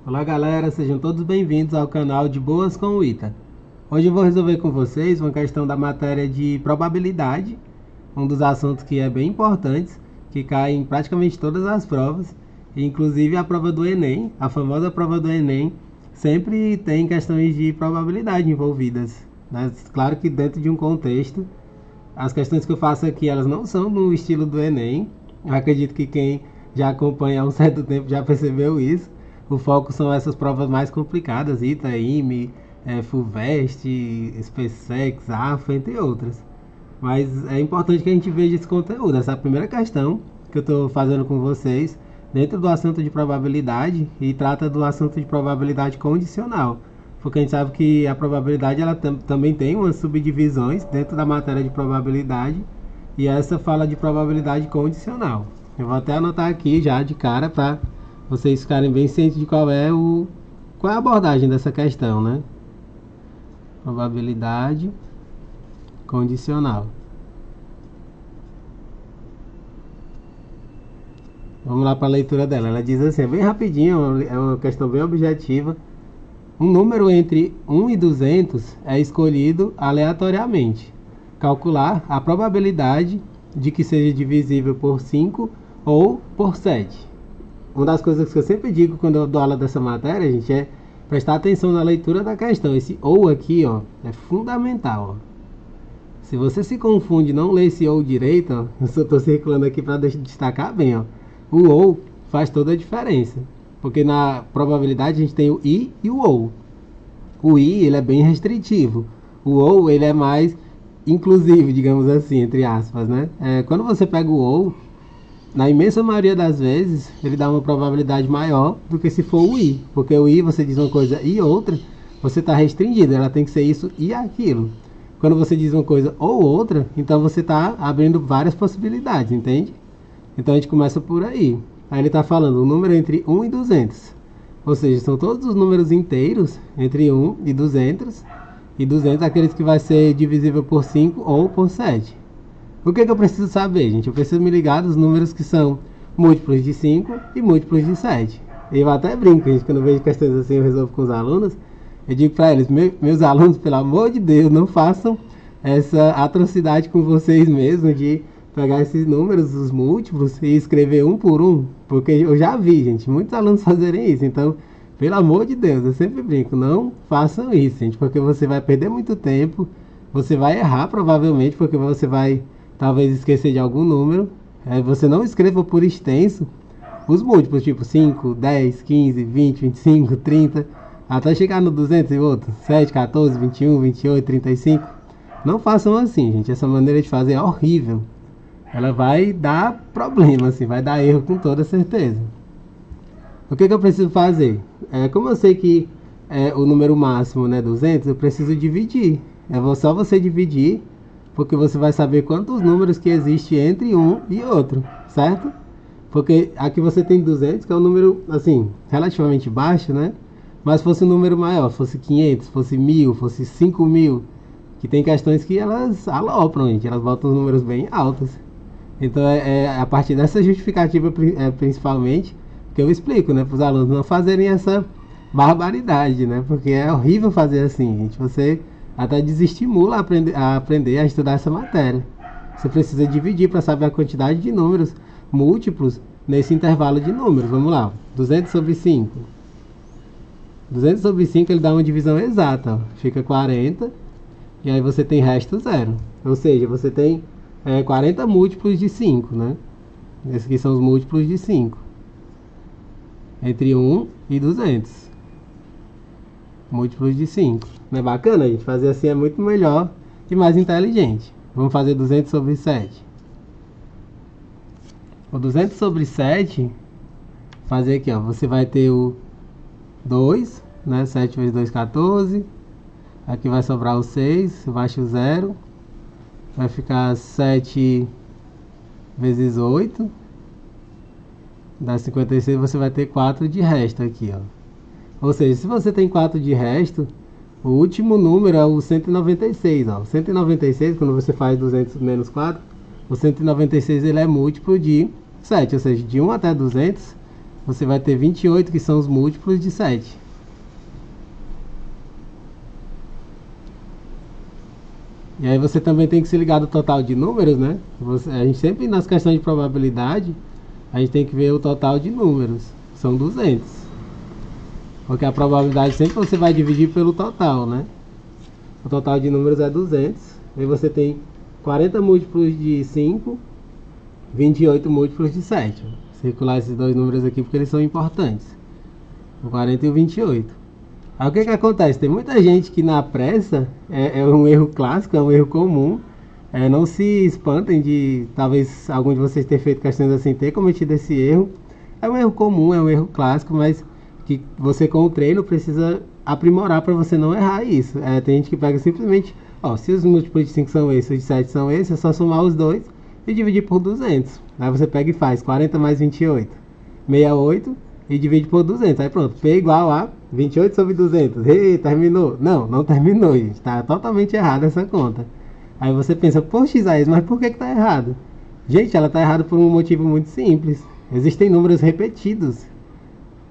Olá galera, sejam todos bem-vindos ao canal de Boas com o Ita. Hoje eu vou resolver com vocês uma questão da matéria de probabilidade, um dos assuntos que é bem importantes, que cai em praticamente todas as provas, inclusive a prova do Enem, a famosa prova do Enem, sempre tem questões de probabilidade envolvidas, mas claro que dentro de um contexto. As questões que eu faço aqui, elas não são no estilo do Enem, eu acredito que quem já acompanha há um certo tempo já percebeu isso. O foco são essas provas mais complicadas, ITA, IME, FUVEST, SpaceX, AFA, entre outras. Mas é importante que a gente veja esse conteúdo. Essa é a primeira questão que eu estou fazendo com vocês dentro do assunto de probabilidade e trata do assunto de probabilidade condicional. Porque a gente sabe que a probabilidade ela também tem umas subdivisões dentro da matéria de probabilidade e essa fala de probabilidade condicional. Eu vou até anotar aqui já de cara para vocês ficarem bem cientes de qual é a abordagem dessa questão, né? Probabilidade condicional. Vamos lá para a leitura dela. Ela diz assim, é bem rapidinho, é uma questão bem objetiva. Um número entre 1 e 200 é escolhido aleatoriamente. Calcular a probabilidade de que seja divisível por 5 ou por 7. Uma das coisas que eu sempre digo quando eu dou aula dessa matéria, gente, é prestar atenção na leitura da questão. Esse ou aqui, ó, é fundamental. Ó. Se você se confunde e não lê esse ou direito, ó, eu só estou circulando aqui para destacar bem, ó. O ou faz toda a diferença. Porque na probabilidade a gente tem o i e o ou. O i, ele é bem restritivo. O ou, ele é mais inclusivo, digamos assim, entre aspas, né? Quando você pega o ou, na imensa maioria das vezes, ele dá uma probabilidade maior do que se for o i. Porque o i, você diz uma coisa e outra, você está restringido. Ela tem que ser isso e aquilo. Quando você diz uma coisa ou outra, então você está abrindo várias possibilidades, entende? Então a gente começa por aí. Aí ele está falando o número entre 1 e 200. Ou seja, são todos os números inteiros entre 1 e 200. E 200 aqueles que vai ser divisível por 5 ou por 7. O que eu preciso saber, gente? Eu preciso me ligar dos números que são múltiplos de 5 e múltiplos de 7. Eu até brinco, gente, quando eu vejo questões assim eu resolvo com os alunos. Eu digo para eles, meus alunos, pelo amor de Deus, não façam essa atrocidade com vocês mesmos de pegar esses números, os múltiplos, e escrever um por um. Porque eu já vi, gente, muitos alunos fazerem isso. Então, pelo amor de Deus, eu sempre brinco, não façam isso, gente, porque você vai perder muito tempo, você vai errar provavelmente, porque você vai talvez esquecer de algum número. Você não escreva por extenso os múltiplos, tipo 5, 10, 15, 20, 25, 30, até chegar no 200 e outro, 7, 14, 21, 28, 35. Não façam assim, gente, essa maneira de fazer é horrível. Ela vai dar problema, assim, vai dar erro com toda certeza. O que eu preciso fazer? Como eu sei que o número máximo, né, 200, eu preciso dividir. Só você dividir, porque você vai saber quantos números que existem entre um e outro, certo? Porque aqui você tem 200, que é um número, assim, relativamente baixo, né? Mas fosse um número maior, fosse 500, fosse 1000, fosse 5000, que tem questões que elas alopram, gente, elas botam os números bem altos. Então a partir dessa justificativa principalmente que eu explico, né, para os alunos não fazerem essa barbaridade, né, porque é horrível fazer assim, gente. Você até desestimula a aprender a estudar essa matéria. Você precisa dividir para saber a quantidade de números múltiplos nesse intervalo de números. Vamos lá, 200 sobre 5. 200 sobre 5 ele dá uma divisão exata, ó. Fica 40 e aí você tem resto zero. Ou seja, você tem 40 múltiplos de 5, né? Esses aqui são os múltiplos de 5. Entre 1 e 200. Múltiplos de 5. Não é bacana, gente? Fazer assim é muito melhor e mais inteligente. Vamos fazer 200 sobre 7. O 200 sobre 7, fazer aqui, ó. Você vai ter o 2, né? 7 vezes 2, 14. Aqui vai sobrar o 6, baixa o 0. Vai ficar 7 vezes 8. Dá 56, você vai ter 4 de resto aqui, ó. Ou seja, se você tem 4 de resto, o último número é o 196, ó. O 196, quando você faz 200 menos 4, o 196 ele é múltiplo de 7, ou seja, de 1 até 200, você vai ter 28, que são os múltiplos de 7. E aí você também tem que se ligar do total de números, né? A gente sempre, nas questões de probabilidade, a gente tem que ver o total de números. São 200. Porque a probabilidade sempre você vai dividir pelo total, né? O total de números é 200. Aí você tem 40 múltiplos de 5, 28 múltiplos de 7. Vou circular esses dois números aqui porque eles são importantes. O 40 e o 28. Aí o que acontece? Tem muita gente que na pressa, é um erro clássico, é um erro comum. Não se espantem de talvez algum de vocês ter feito questões assim, ter cometido esse erro. É um erro comum, é um erro clássico, mas que você com o treino precisa aprimorar para você não errar isso. Tem gente que pega simplesmente, se os múltiplos de 5 são esses, os de 7 são esses, é só somar os dois e dividir por 200. Aí você pega e faz 40 mais 28, 68 e divide por 200. Aí pronto, P igual a 28 sobre 200. Ei, terminou? Não terminou, gente. Tá totalmente errada essa conta. Aí você pensa, poxa, Isaías, mas por que tá errado? Gente, ela tá errada por um motivo muito simples. Existem números repetidos.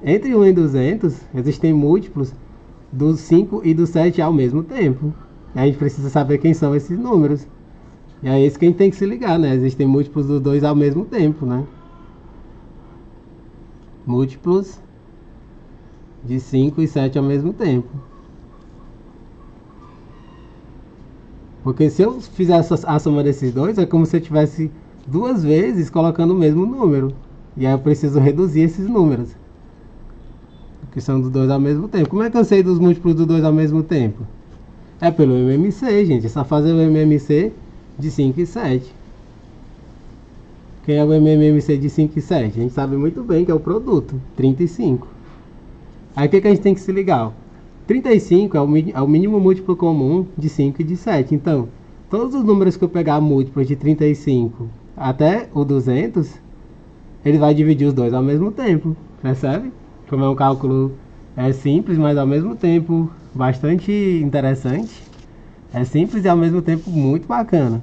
Entre 1 e 200, existem múltiplos do 5 e do 7 ao mesmo tempo. E a gente precisa saber quem são esses números. E é isso que a gente tem que se ligar, né? Existem múltiplos dos dois ao mesmo tempo, né? Múltiplos de 5 e 7 ao mesmo tempo. Porque se eu fizer a soma desses dois, é como se eu estivesse duas vezes colocando o mesmo número. E aí eu preciso reduzir esses números, que são dos dois ao mesmo tempo. Como é que eu sei dos múltiplos dos dois ao mesmo tempo? É pelo MMC, gente. É só fazer o MMC de 5 e 7. Quem é o MMC de 5 e 7? A gente sabe muito bem que é o produto, 35. Aí o que a gente tem que se ligar? 35 é o mínimo múltiplo comum de 5 e de 7. Então, todos os números que eu pegar múltiplos de 35 até o 200, ele vai dividir os dois ao mesmo tempo. Percebe? Como é um cálculo simples, mas ao mesmo tempo bastante interessante. É simples e ao mesmo tempo muito bacana.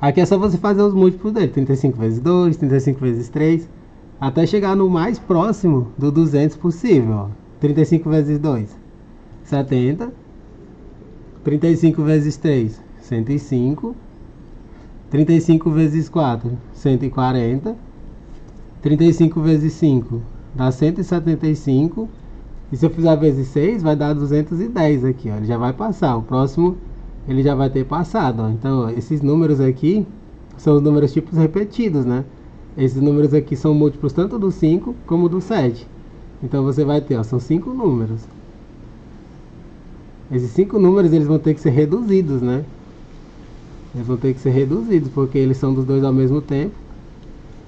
Aqui é só você fazer os múltiplos dele. 35 vezes 2, 35 vezes 3, até chegar no mais próximo do 200 possível. 35 vezes 2, 70. 35 vezes 3, 105. 35 vezes 4, 140. 35 vezes 5 dá 175. E se eu fizer vezes 6, vai dar 210 aqui, ó. Ele já vai passar. O próximo, ele já vai ter passado, ó. Então, ó, esses números aqui são os números tipos repetidos, né? Esses números aqui são múltiplos tanto do 5 como do 7. Então, você vai ter, ó, são 5 números. Esses 5 números, eles vão ter que ser reduzidos, né? Eles vão ter que ser reduzidos, porque eles são dos dois ao mesmo tempo.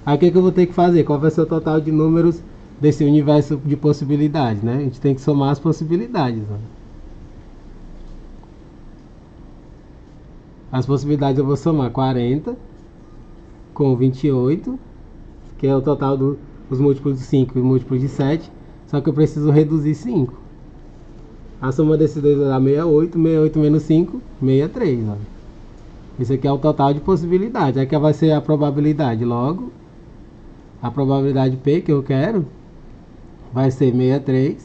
Aí, o que eu vou ter que fazer? Qual vai ser o total de números desse universo de possibilidades, né? A gente tem que somar as possibilidades, ó. As possibilidades eu vou somar 40 com 28, que é o total dos múltiplos de 5 e múltiplos de 7, só que eu preciso reduzir 5. A soma desses dois vai dar 68, 68 menos 5, 63, ó. Isso aqui é o total de possibilidades. Aqui vai ser a probabilidade. Logo, a probabilidade P que eu quero vai ser 63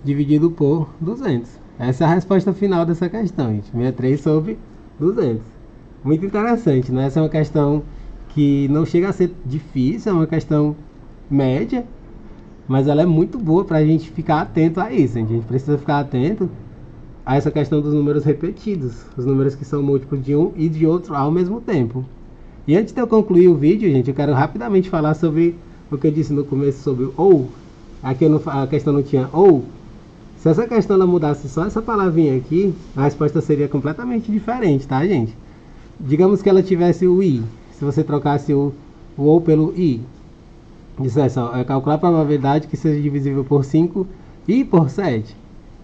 dividido por 200. Essa é a resposta final dessa questão, gente. 63 sobre 200. Muito interessante, né? Essa é uma questão que não chega a ser difícil, é uma questão média, mas ela é muito boa para a gente ficar atento a isso. A gente precisa ficar atento a essa questão dos números repetidos, os números que são múltiplos de um e de outro ao mesmo tempo. E antes de eu concluir o vídeo, gente, eu quero rapidamente falar sobre o que eu disse no começo sobre o ou. Aqui a questão não tinha ou. Se essa questão ela mudasse só essa palavrinha aqui, a resposta seria completamente diferente, tá, gente? Digamos que ela tivesse o i. Se você trocasse o ou pelo i, dissesse, ó, calcular a probabilidade que seja divisível por 5 e por 7.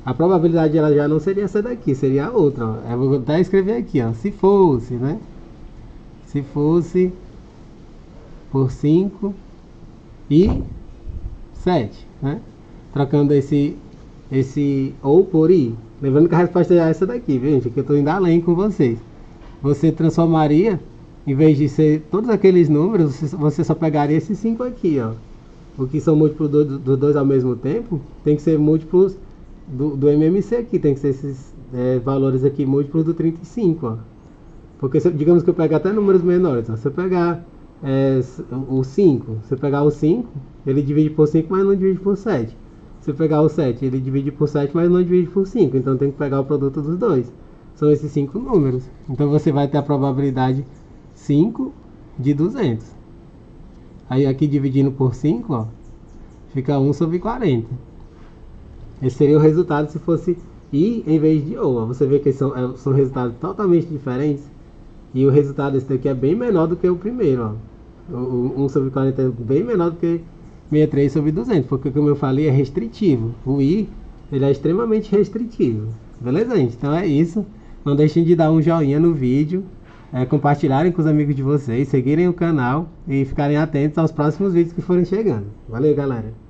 A probabilidade ela já não seria essa daqui, seria a outra, ó. Eu vou até escrever aqui, ó, se fosse, né? Se fosse por 5 e 7, né? Trocando esse ou por i. Lembrando que a resposta é essa daqui, viu, gente? Aqui eu estou indo além com vocês. Você transformaria, em vez de ser todos aqueles números, você só pegaria esses 5 aqui, ó. o que são múltiplos dos dois ao mesmo tempo, tem que ser múltiplos do MMC aqui, tem que ser esses valores aqui múltiplos do 35, ó. Porque digamos que eu pegar até números menores, ó. Se eu pegar o 5, se eu pegar o 5, ele divide por 5, mas não divide por 7. Se eu pegar o 7, ele divide por 7, mas não divide por 5. Então tem que pegar o produto dos dois. São esses 5 números. Então você vai ter a probabilidade 5 de 200. Aí aqui dividindo por 5, ó, fica 1 sobre 40. Esse seria o resultado se fosse I em vez de O. Ó. Você vê que são resultados totalmente diferentes. E o resultado desse daqui é bem menor do que o primeiro. Ó. O 1 sobre 40 é bem menor do que 63 sobre 200. Porque, como eu falei, é restritivo. O I, ele é extremamente restritivo. Beleza, gente? Então é isso. Não deixem de dar um joinha no vídeo. Compartilharem com os amigos de vocês. Seguirem o canal. E ficarem atentos aos próximos vídeos que forem chegando. Valeu, galera!